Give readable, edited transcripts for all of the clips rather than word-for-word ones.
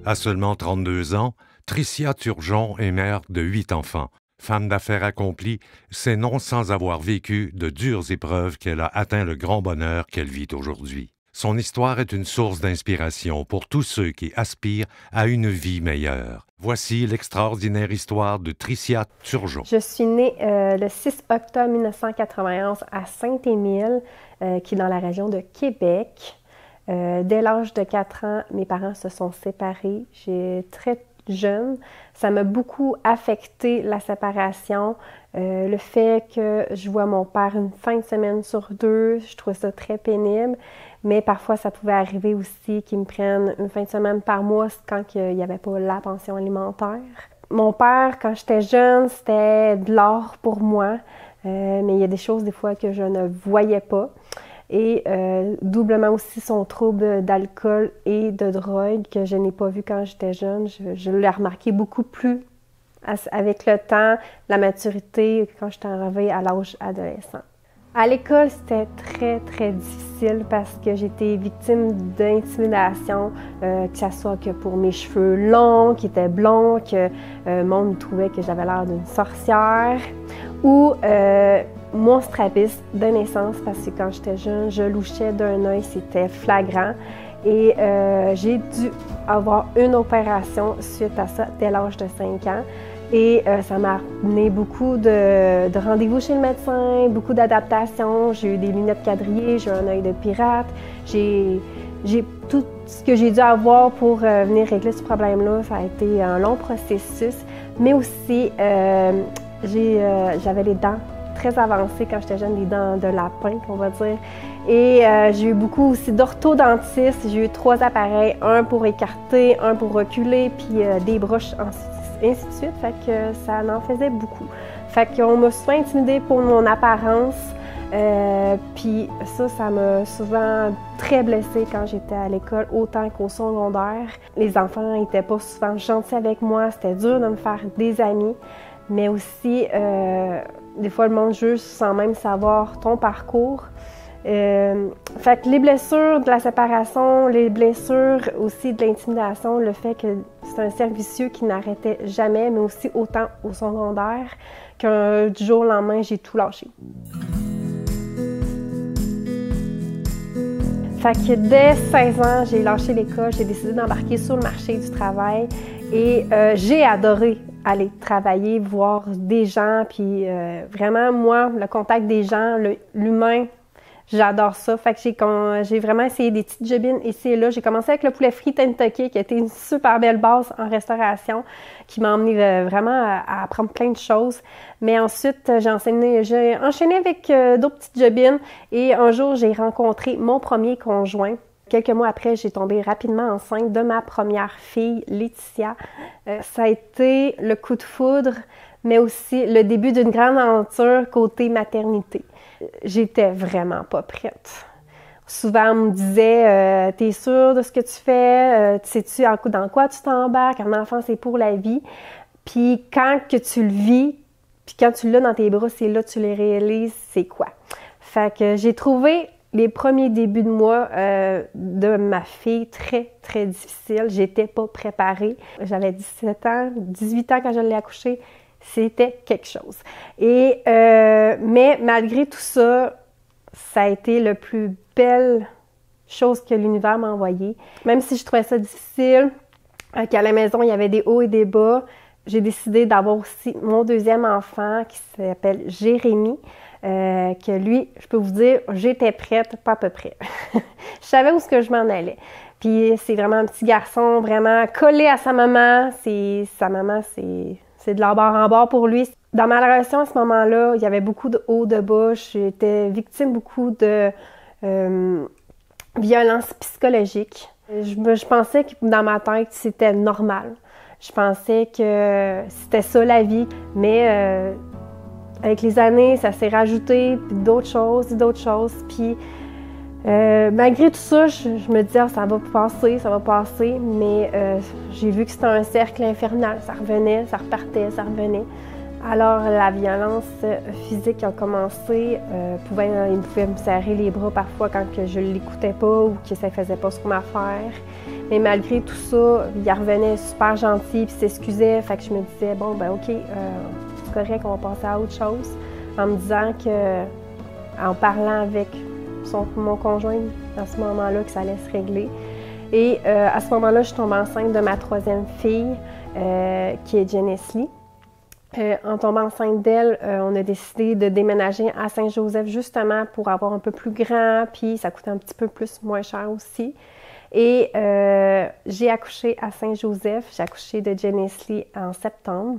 À seulement 32 ans, Tricia Turgeon est mère de 8 enfants. Femme d'affaires accomplie, c'est non sans avoir vécu de dures épreuves qu'elle a atteint le grand bonheur qu'elle vit aujourd'hui. Son histoire est une source d'inspiration pour tous ceux qui aspirent à une vie meilleure. Voici l'extraordinaire histoire de Tricia Turgeon. Je suis née le 6 octobre 1991 à Saint-Émile, qui est dans la région de Québec. Dès l'âge de 4 ans, mes parents se sont séparés. J'ai très jeune. Ça m'a beaucoup affecté, la séparation. Le fait que je vois mon père une fin de semaine sur 2, je trouvais ça très pénible. Mais parfois, ça pouvait arriver aussi qu'ils me prennent une fin de semaine par mois quand il n'y avait pas la pension alimentaire. Mon père, quand j'étais jeune, c'était de l'or pour moi. Mais il y a des choses des fois que je ne voyais pas. Et doublement aussi son trouble d'alcool et de drogue que je n'ai pas vu quand j'étais jeune. Je l'ai remarqué beaucoup plus avec le temps, la maturité, quand j'étais arrivée à l'âge adolescent. À l'école, c'était très, très difficile parce que j'étais victime d'intimidation, que ce soit que pour mes cheveux longs, qui étaient blonds, que le monde trouvait que j'avais l'air d'une sorcière, ou mon strabisme de naissance, parce que quand j'étais jeune, je louchais d'un œil, c'était flagrant. Et j'ai dû avoir une opération suite à ça dès l'âge de 5 ans. Et ça m'a amené beaucoup de rendez-vous chez le médecin, beaucoup d'adaptations. J'ai eu des lunettes quadrillées, j'ai eu un œil de pirate. J'ai tout ce que j'ai dû avoir pour venir régler ce problème-là. Ça a été un long processus. Mais aussi, j'avais les dents très avancées quand j'étais jeune, les dents de lapin, on va dire. Et j'ai eu beaucoup aussi d'orthodontistes. J'ai eu 3 appareils, un pour écarter, un pour reculer, puis des broches ainsi de suite. Fait que ça en faisait beaucoup. Fait qu'on m'a souvent intimidée pour mon apparence. Puis ça m'a souvent très blessée quand j'étais à l'école, autant qu'au secondaire. Les enfants n'étaient pas souvent gentils avec moi. C'était dur de me faire des amis. Mais aussi, des fois, le monde juge sans même savoir ton parcours. Fait que les blessures de la séparation, les blessures aussi de l'intimidation, le fait que c'est un cercle vicieux qui n'arrêtait jamais, mais aussi autant au secondaire, qu'un du jour au lendemain, j'ai tout lâché. Fait que dès 16 ans, j'ai lâché l'école, j'ai décidé d'embarquer sur le marché du travail et j'ai adoré aller travailler, voir des gens, puis vraiment, moi, le contact des gens, l'humain, j'adore ça. Fait que j'ai vraiment essayé des petites jobines ici et là. J'ai commencé avec le poulet frit Kentucky, qui a été une super belle base en restauration, qui m'a emmené vraiment à apprendre plein de choses. Mais ensuite, j'ai enchaîné avec d'autres petites jobines. Et un jour, j'ai rencontré mon premier conjoint. Quelques mois après, j'ai tombé rapidement enceinte de ma première fille, Laetitia. Ça a été le coup de foudre, mais aussi le début d'une grande aventure côté maternité. J'étais vraiment pas prête. Souvent, on me disait « T'es sûre de ce que tu fais? Sais-tu dans quoi tu t'embarques? Un enfant, c'est pour la vie. » Puis quand que tu le vis, puis quand tu l'as dans tes bras, c'est là que tu les réalises, c'est quoi. Fait que j'ai trouvé les premiers débuts de mois de ma fille très, très difficiles. J'étais pas préparée. J'avais 17 ans, 18 ans quand je l'ai accouchée. C'était quelque chose. Mais malgré tout ça, ça a été la plus belle chose que l'univers m'a envoyée. Même si je trouvais ça difficile, qu'à la maison, il y avait des hauts et des bas, j'ai décidé d'avoir aussi mon deuxième enfant qui s'appelle Jérémy, que lui, je peux vous dire, j'étais prête, pas à peu près. Je savais où est-ce que je m'en allais. Puis c'est vraiment un petit garçon, vraiment collé à sa maman. Sa maman, c'est de la barre en barre pour lui. Dans ma relation à ce moment-là, il y avait beaucoup de hauts, de bas. J'étais victime beaucoup de violence psychologique. Je pensais que dans ma tête, c'était normal. Je pensais que c'était ça la vie. Mais avec les années, ça s'est rajouté, puis d'autres choses. Puis malgré tout ça, je me disais ça va passer. Mais j'ai vu que c'était un cercle infernal. Ça revenait, ça repartait, ça revenait. Alors, la violence physique a commencé. Il pouvait me serrer les bras parfois quand que je ne l'écoutais pas ou que ça ne faisait pas son affaire. Mais malgré tout ça, il revenait super gentil, puis s'excusait. Fait que je me disais, bon, ben OK, c'est correct, on va passer à autre chose. En me disant que, en parlant avec mon conjoint, à ce moment-là, que ça allait se régler. Et à ce moment-là, je suis tombée enceinte de ma troisième fille, qui est Genesly. En tombant enceinte d'elle, on a décidé de déménager à Saint-Joseph justement pour avoir un peu plus grand, puis ça coûtait un petit peu moins cher aussi. Et j'ai accouché à Saint-Joseph, j'ai accouché de Genesly en septembre.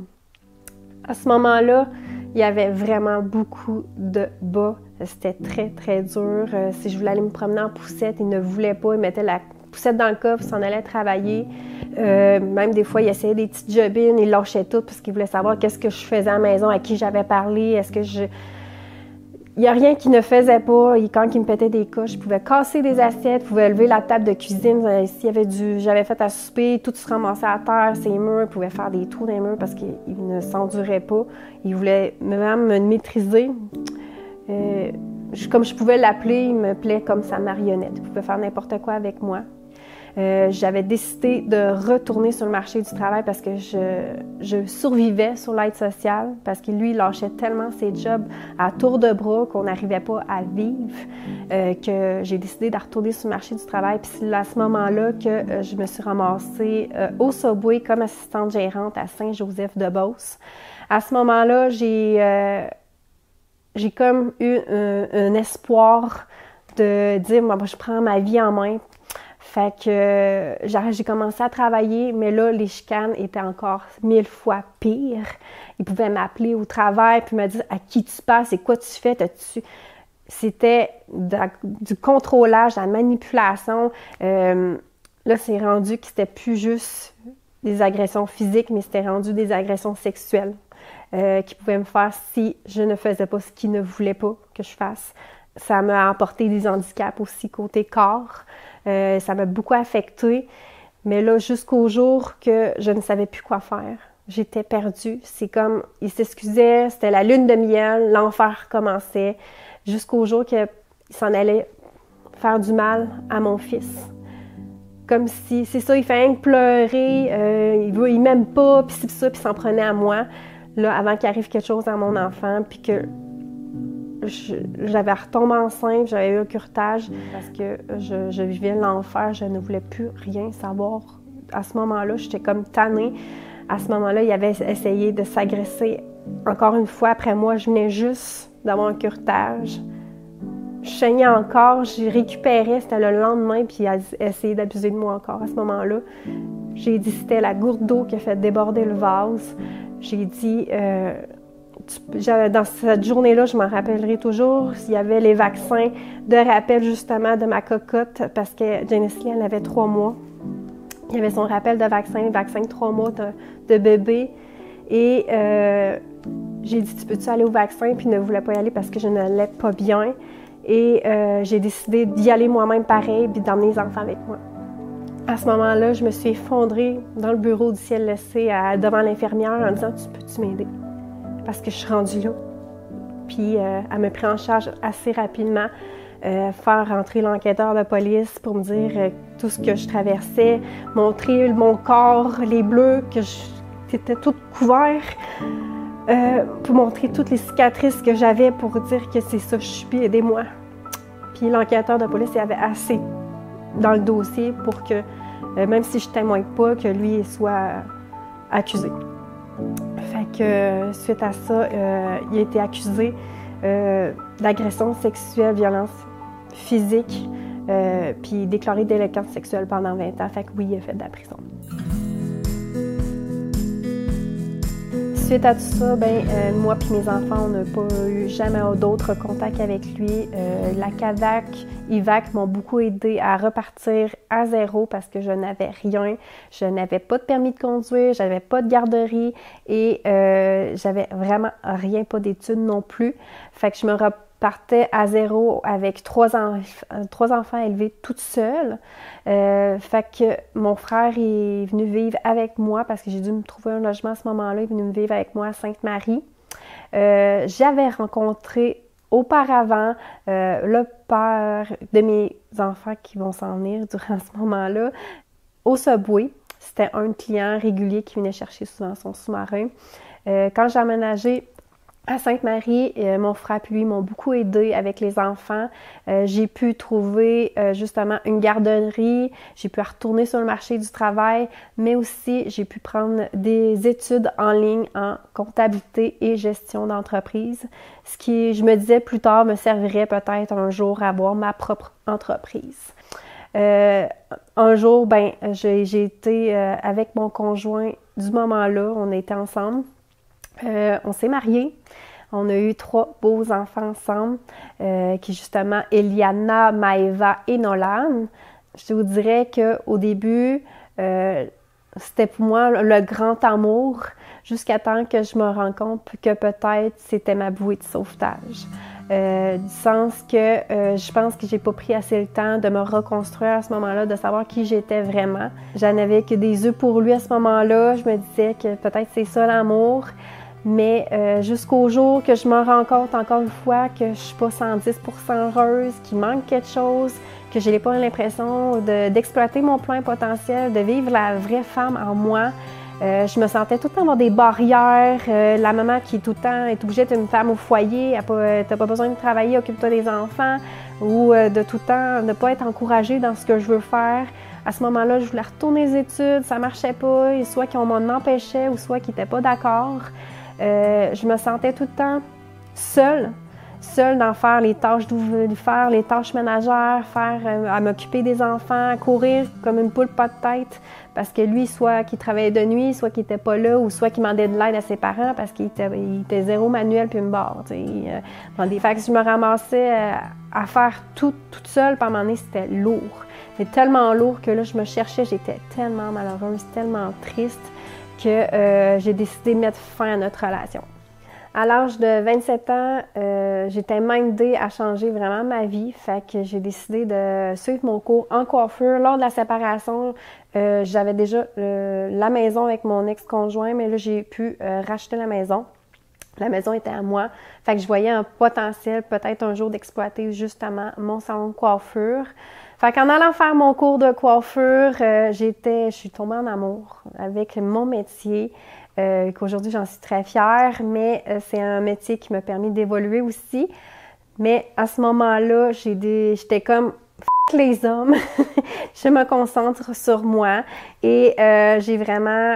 À ce moment-là, il y avait vraiment beaucoup de bas. C'était très, très dur. Si je voulais aller me promener en poussette, il ne voulait pas. Il mettait la poussette dans le coffre, il s'en allait travailler. Même des fois, il essayait des petites jobines, il lâchait tout parce qu'il voulait savoir qu'est-ce que je faisais à la maison, à qui j'avais parlé, est-ce que je... Il n'y a rien qu'il ne faisait pas. Quand il me pétait des coches, je pouvais casser des assiettes, je pouvais lever la table de cuisine. S'il y avait j'avais fait à souper, tout se ramassait à terre, ses murs, il pouvait faire des trous dans les murs parce qu'il ne s'endurait pas. Il voulait même me maîtriser. Comme je pouvais l'appeler, il me plaît comme sa marionnette. Il pouvait faire n'importe quoi avec moi. J'avais décidé de retourner sur le marché du travail parce que je survivais sur l'aide sociale, parce que lui, il lâchait tellement ses jobs à tour de bras qu'on n'arrivait pas à vivre, que j'ai décidé de retourner sur le marché du travail. Puis c'est à ce moment-là que je me suis ramassée au Subway comme assistante gérante à Saint-Joseph-de-Beauce. À ce moment-là, j'ai comme eu un espoir de dire, moi, je prends ma vie en main. Fait que j'ai commencé à travailler, mais là, les chicanes étaient encore 1000 fois pires. Ils pouvaient m'appeler au travail puis me dire « À qui tu passes? C'est quoi tu fais? C'était du contrôlage, de la manipulation. Là, c'est rendu que c'était plus juste des agressions physiques, mais c'était rendu des agressions sexuelles qui pouvaient me faire si je ne faisais pas ce qu'ils ne voulaient pas que je fasse. Ça m'a apporté des handicaps aussi côté corps. Ça m'a beaucoup affectée, mais là, jusqu'au jour que je ne savais plus quoi faire. J'étais perdue. C'est comme, il s'excusait, c'était la lune de miel, l'enfer commençait, jusqu'au jour qu'il s'en allait faire du mal à mon fils. Comme si, c'est ça, il fait rien que pleurer, il m'aime pas, puis c'est ça, puis il s'en prenait à moi, là, avant qu'il arrive quelque chose à mon enfant, puis que j'avais retombé enceinte, j'avais eu un curetage parce que je vivais l'enfer, je ne voulais plus rien savoir. À ce moment-là, j'étais comme tannée. À ce moment-là, il avait essayé de s'agresser encore une fois après moi. Je venais juste d'avoir un curetage. Je saignais encore, j'y récupérais, c'était le lendemain, puis il a essayé d'abuser de moi encore à ce moment-là. J'ai dit c'était la gourde d'eau qui a fait déborder le vase. J'ai dit... dans cette journée-là, je m'en rappellerai toujours, il y avait les vaccins de rappel justement de ma cocotte parce que Genesly, elle avait 3 mois. Il y avait son rappel de vaccin de 3 mois de bébé. Et j'ai dit, tu peux-tu aller au vaccin? Puis il ne voulait pas y aller parce que je n'allais pas bien. Et j'ai décidé d'y aller moi-même pareil, puis d'emmener les enfants avec moi. À ce moment-là, je me suis effondrée dans le bureau du CLSC devant l'infirmière en disant, tu peux-tu m'aider? Parce que je suis rendue là. Puis elle me prit en charge assez rapidement, faire rentrer l'enquêteur de police pour me dire tout ce que je traversais, montrer mon corps, les bleus, que j'étais toute couverte, pour montrer toutes les cicatrices que j'avais pour dire que c'est ça, je suis, puis aidez-moi. Puis l'enquêteur de police, il avait assez dans le dossier pour que, même si je ne témoigne pas, que lui soit accusé. Fait que suite à ça, il a été accusé d'agression sexuelle, violence physique, puis déclaré délinquant sexuel pendant 20 ans. Fait que oui, il a fait de la prison. Suite à tout ça, moi et mes enfants, on n'a pas eu jamais d'autres contacts avec lui. La CADAQ, IVAC m'ont beaucoup aidé à repartir à zéro parce que je n'avais rien. Je n'avais pas de permis de conduire, j'avais pas de garderie et j'avais vraiment rien, pas d'études non plus. Fait que je me repartais à zéro avec 3 enfants élevés toute seule. Fait que mon frère est venu vivre avec moi parce que j'ai dû me trouver un logement à ce moment-là. Il est venu me vivre avec moi à Sainte-Marie. J'avais rencontré auparavant le père de mes enfants qui vont s'en venir durant ce moment-là. au Subway. C'était un client régulier qui venait chercher souvent son sous-marin. Quand j'ai emménagé à Sainte-Marie, mon frère et lui m'ont beaucoup aidé avec les enfants. J'ai pu trouver justement une garderie, j'ai pu retourner sur le marché du travail, mais aussi j'ai pu prendre des études en ligne en comptabilité et gestion d'entreprise, ce qui, je me disais plus tard, me servirait peut-être un jour à avoir ma propre entreprise. Un jour, j'ai été avec mon conjoint du moment-là, on était ensemble. On s'est mariés. On a eu 3 beaux enfants ensemble, qui justement Eliana, Maëva et Nolan. Je vous dirais qu'au début, c'était pour moi le grand amour, jusqu'à temps que je me rende compte que peut-être c'était ma bouée de sauvetage. Du sens que je pense que j'ai pas pris assez le temps de me reconstruire à ce moment-là, de savoir qui j'étais vraiment. J'en avais que des yeux pour lui à ce moment-là. Je me disais que peut-être c'est ça l'amour. Mais jusqu'au jour que je me rends compte encore une fois que je suis pas 110% heureuse, qu'il manque quelque chose, que j'ai pas l'impression d'exploiter mon plein potentiel, de vivre la vraie femme en moi. Je me sentais tout le temps avoir des barrières. La maman qui tout le temps est obligée d'être une femme au foyer, t'as pas besoin de travailler, occupe-toi des enfants, ou de tout le temps ne pas être encouragée dans ce que je veux faire. À ce moment-là, je voulais retourner les études, ça marchait pas, et soit qu'on m'en empêchait, ou soit qu'ils n'étaient pas d'accord. Je me sentais tout le temps seule d'en faire les tâches, faire les tâches ménagères, à m'occuper des enfants, à courir comme une poule pas de tête, parce que lui, soit qu'il travaillait de nuit, soit qu'il n'était pas là, ou soit qu'il demandait de l'aide à ses parents parce qu'il était zéro manuel puis une barre. Fait que je me ramassais à faire tout toute seule, puis à un moment donné, c'était lourd. C'était tellement lourd que là, je me cherchais, j'étais tellement malheureuse, tellement triste, que j'ai décidé de mettre fin à notre relation. À l'âge de 27 ans, j'étais mindée à changer vraiment ma vie, fait que j'ai décidé de suivre mon cours en coiffure. Lors de la séparation, j'avais déjà la maison avec mon ex-conjoint, mais là, j'ai pu racheter la maison. La maison était à moi, fait que je voyais un potentiel peut-être un jour d'exploiter justement mon salon de coiffure. Fait qu'en allant faire mon cours de coiffure, je suis tombée en amour avec mon métier, qu'aujourd'hui j'en suis très fière, mais c'est un métier qui m'a permis d'évoluer aussi. Mais à ce moment-là, j'étais comme « les hommes », je me concentre sur moi et j'ai vraiment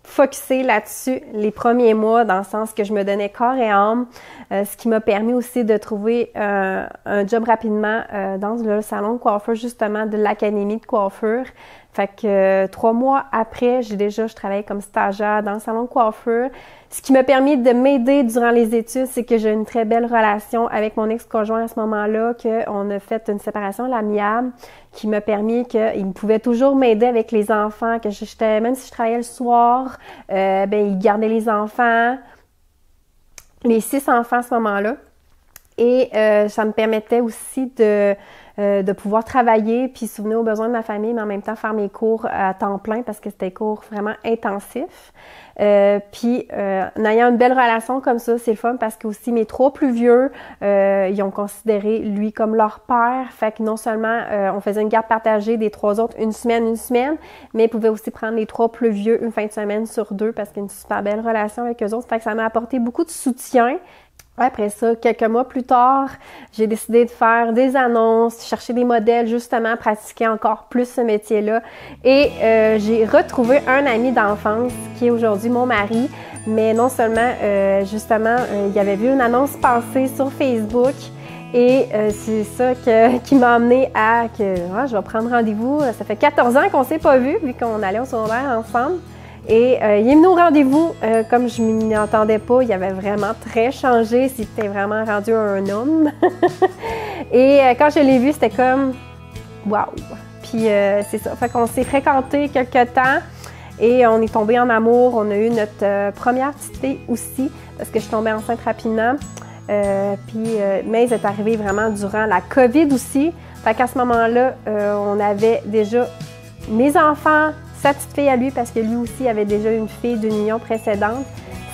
focusé là-dessus les premiers mois, dans le sens que je me donnais corps et âme, ce qui m'a permis aussi de trouver un job rapidement dans le salon de coiffure, justement de l'académie de coiffure. Fait que 3 mois après, je travaillais comme stagiaire dans le salon de coiffure. Ce qui m'a permis de m'aider durant les études, c'est que j'ai une très belle relation avec mon ex-conjoint à ce moment-là, qu'on a fait une séparation à l'amiable, qui m'a permis qu'il pouvait toujours m'aider avec les enfants, que même si je travaillais le soir, il gardait les enfants, les 6 enfants à ce moment-là. Et ça me permettait aussi de pouvoir travailler puis souvenir aux besoins de ma famille, mais en même temps faire mes cours à temps plein parce que c'était des cours vraiment intensifs. En ayant une belle relation comme ça, c'est le fun parce que aussi mes 3 plus vieux, ils ont considéré lui comme leur père. Fait que non seulement on faisait une garde partagée des 3 autres une semaine, mais ils pouvaient aussi prendre les 3 plus vieux une fin de semaine sur 2 parce qu'il y a une super belle relation avec eux autres. Fait que ça m'a apporté beaucoup de soutien. Après ça, quelques mois plus tard, j'ai décidé de faire des annonces, chercher des modèles, justement, pratiquer encore plus ce métier-là. Et j'ai retrouvé un ami d'enfance qui est aujourd'hui mon mari, mais non seulement, il avait vu une annonce passer sur Facebook et c'est ça qui m'a amené je vais prendre rendez-vous. Ça fait 14 ans qu'on ne s'est pas vus, vu qu'on allait au secondaire ensemble. Et il est venu au rendez-vous, comme je m'y entendais pas, il avait vraiment très changé, c'était vraiment rendu un homme. Et quand je l'ai vu, c'était comme « wow ». Puis c'est ça, fait qu'on s'est fréquentés quelques temps et on est tombés en amour. On a eu notre première petite fille aussi, parce que je suis tombée enceinte rapidement. Mais elle est arrivée vraiment durant la COVID aussi. Fait qu'à ce moment-là, on avait déjà mes enfants, sa petite fille à lui, parce que lui aussi avait déjà une fille d'une union précédente,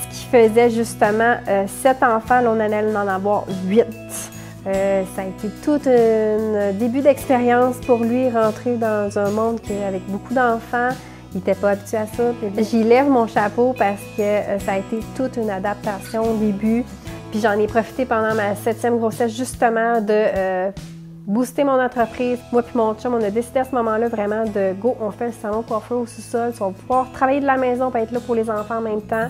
ce qui faisait justement 7 enfants, là on allait en avoir 8. Ça a été tout un début d'expérience pour lui, rentrer dans un monde avec beaucoup d'enfants. Il n'était pas habitué à ça. J'y lève mon chapeau parce que ça a été toute une adaptation au début. Puis j'en ai profité pendant ma 7e grossesse justement de booster mon entreprise. Moi puis mon chum, on a décidé à ce moment-là vraiment de go, on fait le salon de coiffure au sous-sol. On va pouvoir travailler de la maison pour être là pour les enfants en même temps.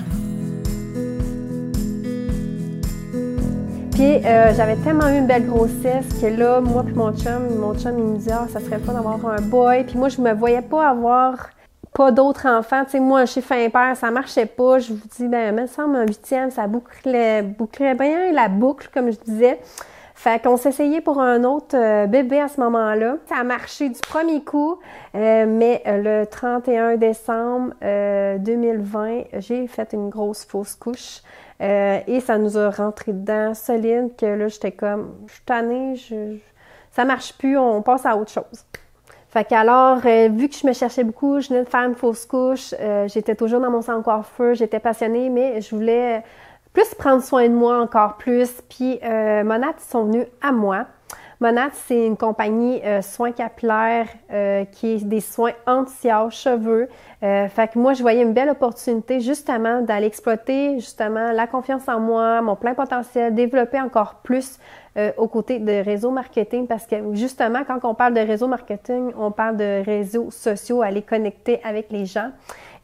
Puis j'avais tellement eu une belle grossesse que là, moi puis mon chum il me dit « Ah, ça serait le fun d'avoir un boy ». Puis moi, je me voyais pas avoir pas d'autres enfants. Tu sais, moi, un chiffre impair, ça marchait pas. Je vous dis, ben, me semble un 8e, ça bouclerait bien la boucle, comme je disais. Fait qu'on s'essayait pour un autre bébé à ce moment-là. Ça a marché du premier coup, mais le 31 décembre 2020, j'ai fait une grosse fausse couche. Et ça nous a rentré dedans solide que là, j'étais comme, je suis tannée, ça marche plus, on passe à autre chose. Fait qu'alors, vu que je me cherchais beaucoup, je venais de faire une fausse couche, j'étais toujours dans mon salon de coiffeur, j'étais passionnée, mais je voulais plus prendre soin de moi encore plus. Puis Monat, ils sont venus à moi. Monat, c'est une compagnie soins capillaires qui est des soins anti-âge, cheveux. Fait que moi, je voyais une belle opportunité justement d'aller exploiter justement la confiance en moi, mon plein potentiel, développer encore plus aux côtés de réseau marketing parce que justement, quand on parle de réseau marketing, on parle de réseaux sociaux, aller connecter avec les gens.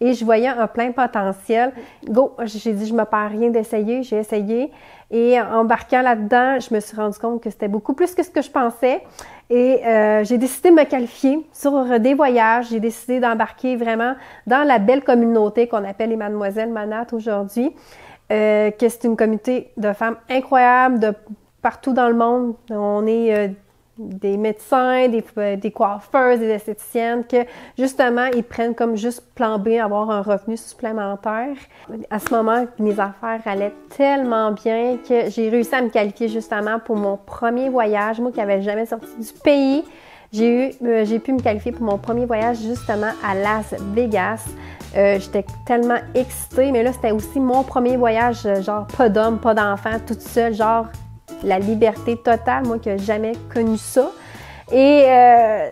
Et je voyais un plein potentiel. Go! J'ai dit, je me perds rien d'essayer. J'ai essayé. Et en embarquant là-dedans, je me suis rendu compte que c'était beaucoup plus que ce que je pensais. Et j'ai décidé de me qualifier sur des voyages. J'ai décidé d'embarquer vraiment dans la belle communauté qu'on appelle les Mademoiselles Monat aujourd'hui. Que c'est une communauté de femmes incroyables de partout dans le monde. On est des médecins, des coiffeuses, des esthéticiennes, que justement, ils prennent comme juste plan B, avoir un revenu supplémentaire. À ce moment, mes affaires allaient tellement bien que j'ai réussi à me qualifier justement pour mon premier voyage. Moi qui n'avais jamais sorti du pays, j'ai pu me qualifier pour mon premier voyage justement à Las Vegas. J'étais tellement excitée, mais là, c'était aussi mon premier voyage, genre pas d'homme, pas d'enfant, toute seule, genre la liberté totale, moi qui n'ai jamais connu ça. Et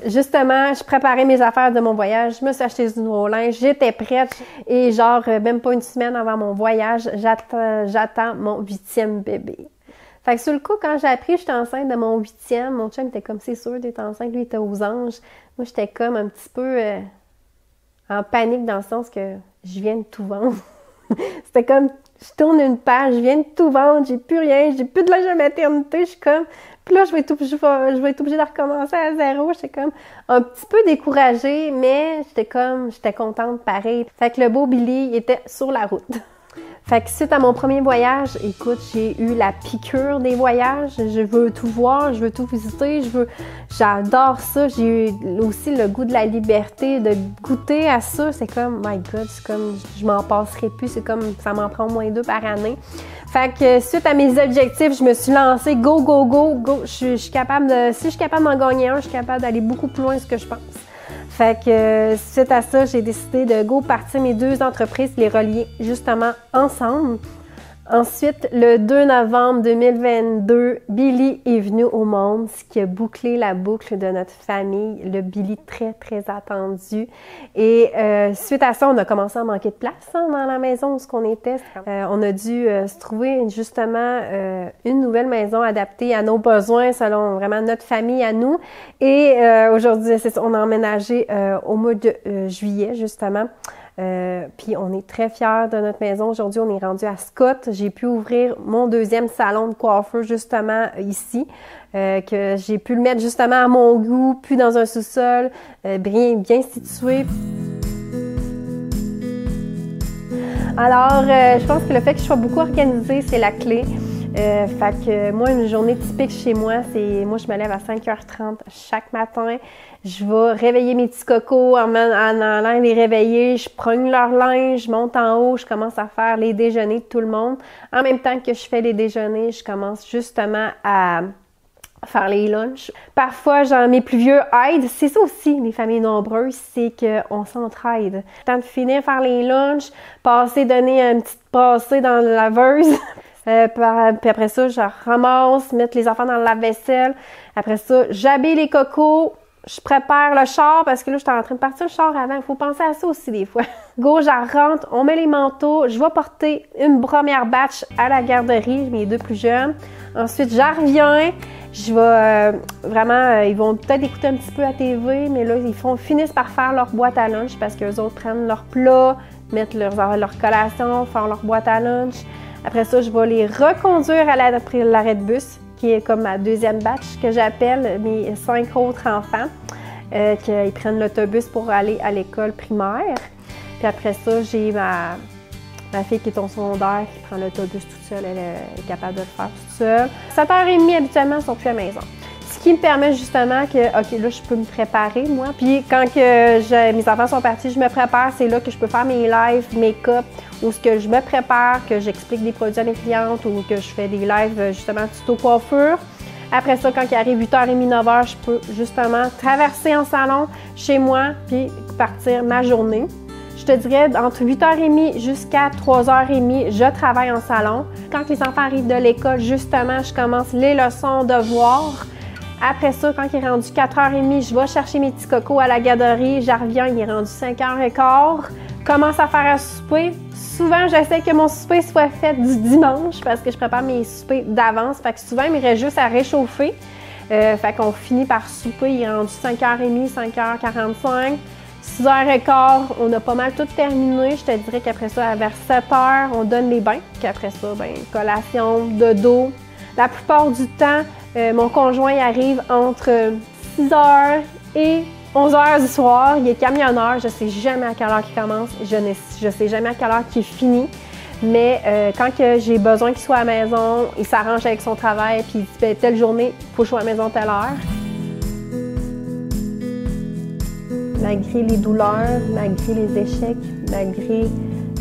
justement, je préparais mes affaires de mon voyage, je me suis acheté du nouveau linge, j'étais prête et genre même pas une semaine avant mon voyage, j'attends mon 8e bébé. Fait que sur le coup, quand j'ai appris que j'étais enceinte de mon 8e, mon chum était comme, c'est sûr d'être enceinte, lui il était aux anges. Moi, j'étais comme un petit peu en panique dans le sens que je viens de tout vendre. C'était comme, je tourne une page, je viens de tout vendre, j'ai plus rien, j'ai plus de linge de maternité, je suis comme, puis là, je vais être obligée de recommencer à zéro. J'étais comme un petit peu découragée, mais j'étais contente pareil. Fait que le beau Billy était sur la route. Fait que suite à mon premier voyage, écoute, j'ai eu la piqûre des voyages. Je veux tout voir, je veux tout visiter, j'adore ça. J'ai eu aussi le goût de la liberté, de goûter à ça. C'est comme, my God, c'est comme, je m'en passerai plus. C'est comme, ça m'en prend au moins 2 par année. Fait que suite à mes objectifs, je me suis lancée, go, go, go, go. Si je suis capable d'en gagner un, je suis capable d'aller beaucoup plus loin que ce que je pense. Fait que suite à ça, j'ai décidé de go partir mes 2 entreprises, les relier justement ensemble. Ensuite, le 2 novembre 2022, Billy est venu au monde, ce qui a bouclé la boucle de notre famille, le Billy très, très attendu. Et suite à ça, on a commencé à manquer de place dans la maison où on était. On a dû se trouver justement une nouvelle maison adaptée à nos besoins, selon vraiment notre famille à nous. Et aujourd'hui, on a emménagé au mois de juillet, justement. Puis on est très fiers de notre maison. Aujourd'hui, on est rendu à Scott. J'ai pu ouvrir mon 2e salon de coiffeur justement ici, que j'ai pu le mettre justement à mon goût, puis dans un sous-sol, bien situé. Alors, je pense que le fait que je sois beaucoup organisée, c'est la clé. Fait que moi, une journée typique chez moi, moi je me lève à 5h30 chaque matin. Je vais réveiller mes petits cocos en allant les réveiller. Je prends leur linge, je monte en haut, je commence à faire les déjeuners de tout le monde. En même temps que je fais les déjeuners, je commence justement à faire les lunchs. Parfois, mes plus vieux aident. C'est ça aussi, les familles nombreuses, c'est qu'on s'entraide. Temps de finir faire les lunchs, donner une petite passée dans la laveuse. Puis après ça, je ramasse, mettre les enfants dans le lave-vaisselle. Après ça, j'habille les cocos. Je prépare le char parce que là, j'étais en train de partir le char avant. Il faut penser à ça aussi des fois. Go, je rentre, on met les manteaux. Je vais porter une première batch à la garderie, mes 2 plus jeunes. Ensuite, j'en reviens. Je vais vraiment, ils vont peut-être écouter un petit peu la TV, mais là, finissent par faire leur boîte à lunch parce qu'eux autres prennent leur plat, mettent leur collation, faire leur boîte à lunch. Après ça, je vais les reconduire à l'arrêt de bus, qui est comme ma 2e batch que j'appelle mes 5 autres enfants, qui prennent l'autobus pour aller à l'école primaire. Puis après ça, j'ai ma fille qui est au secondaire, qui prend l'autobus toute seule, elle est capable de le faire toute seule. 7h30, habituellement, ils sont plus à la maison. Ce qui me permet justement que, OK, là, je peux me préparer, moi. Puis quand mes enfants sont partis, je me prépare. C'est là que je peux faire mes lives make-up, où ce que je me prépare, que j'explique des produits à mes clientes ou que je fais des lives, justement, tuto coiffure. Après ça, quand il arrive 8h30, 9h, je peux justement traverser en salon chez moi puis partir ma journée. Je te dirais, entre 8h30 jusqu'à 3h30, je travaille en salon. Quand les enfants arrivent de l'école, justement, je commence les leçons, devoirs. Après ça, quand il est rendu 4h30, je vais chercher mes petits cocos à la garderie. Je reviens, il est rendu 5h15. Commence à faire un souper. Souvent, j'essaie que mon souper soit fait du dimanche parce que je prépare mes soupers d'avance. Fait que souvent, il me reste juste à réchauffer. Fait qu'on finit par souper. Il est rendu 5h30, 5h45. 6h15, on a pas mal tout terminé. Je te dirais qu'après ça, vers 7h, on donne les bains. Puis après ça, collation, dodo. La plupart du temps, mon conjoint arrive entre 6h et 11h du soir. Il est camionneur. Je sais jamais à quelle heure il commence. Je sais jamais à quelle heure il finit. Mais quand j'ai besoin qu'il soit à la maison, il s'arrange avec son travail. Puis il dit, telle journée, il faut que je sois à la maison telle heure. Malgré les douleurs, malgré les échecs, malgré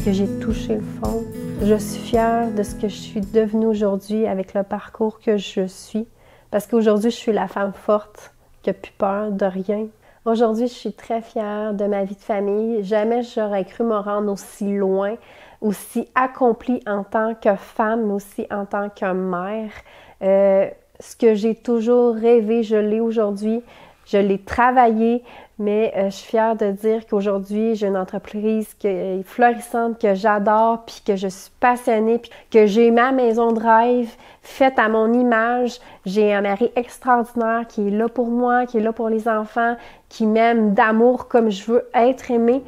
que j'ai touché le fond, je suis fière de ce que je suis devenue aujourd'hui avec le parcours que je suis. Parce qu'aujourd'hui, je suis la femme forte qui n'a plus peur de rien. Aujourd'hui, je suis très fière de ma vie de famille. Jamais j'aurais cru me rendre aussi loin, aussi accomplie en tant que femme, mais aussi en tant que mère. Ce que j'ai toujours rêvé, je l'ai aujourd'hui. Je l'ai travaillé, mais je suis fière de dire qu'aujourd'hui, j'ai une entreprise qui est florissante, que j'adore, puis que je suis passionnée, puis que j'ai ma maison de rêve faite à mon image. J'ai un mari extraordinaire qui est là pour moi, qui est là pour les enfants, qui m'aime d'amour comme je veux être aimée.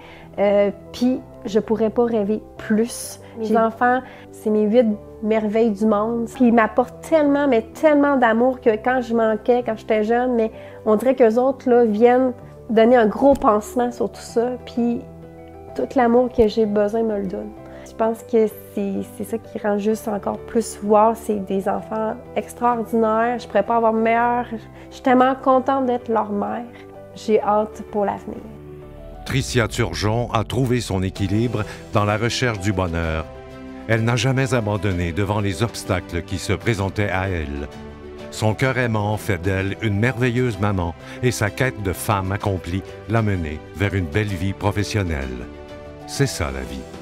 Puis je pourrais pas rêver plus. Mes enfants, c'est mes 8 merveilles du monde. Puis ils m'apportent tellement, mais tellement d'amour que quand je manquais, quand j'étais jeune, mais on dirait qu'eux autres, là, viennent donner un gros pansement sur tout ça. Puis tout l'amour que j'ai besoin me le donne. Je pense que c'est ça qui rend juste encore plus voir. C'est des enfants extraordinaires. Je pourrais pas avoir meilleur. Je suis tellement contente d'être leur mère. J'ai hâte pour l'avenir. Tricia Turgeon a trouvé son équilibre dans la recherche du bonheur. Elle n'a jamais abandonné devant les obstacles qui se présentaient à elle. Son cœur aimant fait d'elle une merveilleuse maman et sa quête de femme accomplie l'a menée vers une belle vie professionnelle. C'est ça la vie.